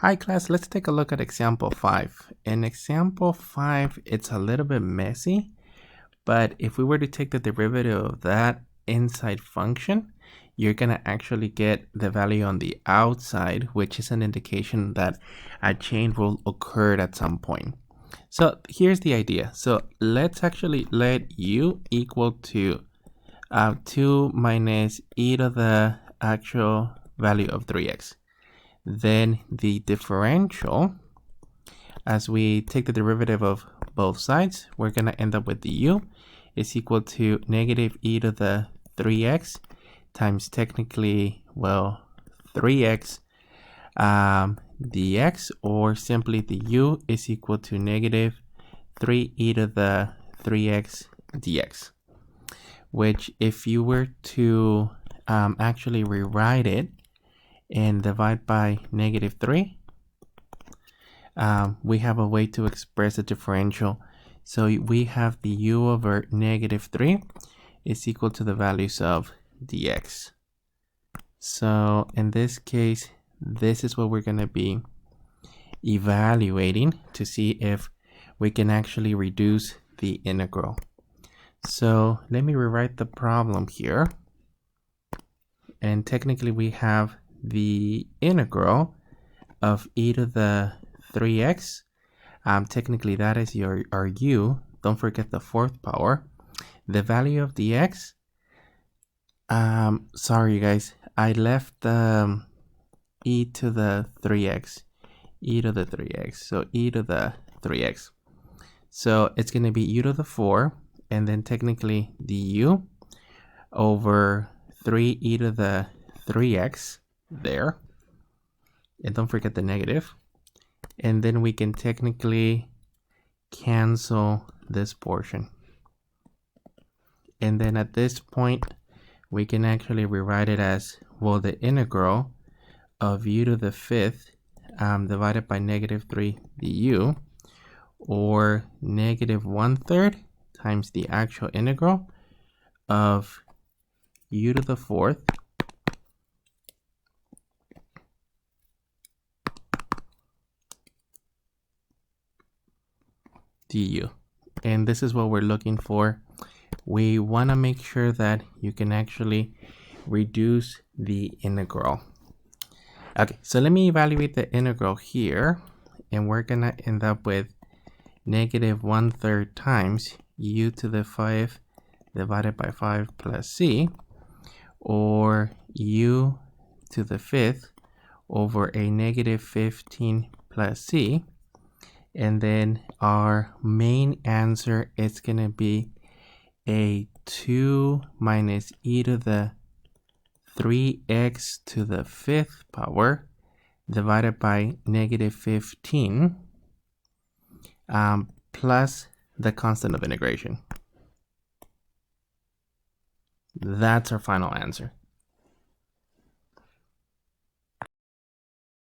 Hi class, let's take a look at example 5. In example 5, it's a little bit messy, but if we were to take the derivative of that inside function, you're going to actually get the value on the outside, which is an indication that a chain rule occurred at some point. So here's the idea. So let's actually let u equal to 2 minus e to the actual value of 3x. Then the differential, as we take the derivative of both sides, we're going to end up with the u is equal to negative e to the 3x times technically, well, 3x dx, or simply the u is equal to negative 3e to the 3x dx, which if you were to actually rewrite it and divide by negative 3, we have a way to express the differential. So we have the u over negative 3 is equal to the values of dx. So in this case, this is what we're going to be evaluating to see if we can actually reduce the integral. So let me rewrite the problem here. And technically we have the integral of e to the 3x. Technically that is our u. Don't forget the fourth power. The value of the x, sorry guys, I left e to the 3x. E to the 3x. So e to the 3x. So it's going to be u to the 4, and then technically the u over 3e to the 3x there. And don't forget the negative. And then we can technically cancel this portion. And then at this point, we can actually rewrite it as, well, the integral of u to the 5th divided by negative 3 du, or negative 1/3 times the actual integral of u to the 4th du. And this is what we're looking for. We want to make sure that you can actually reduce the integral. Okay, so let me evaluate the integral here, and we're going to end up with negative 1/3 times u to the 5 divided by 5 plus c, or u to the 5th over a negative 15 plus c. And then our main answer is going to be a 2 minus e to the 3x to the 5th power divided by negative 15 plus the constant of integration. That's our final answer.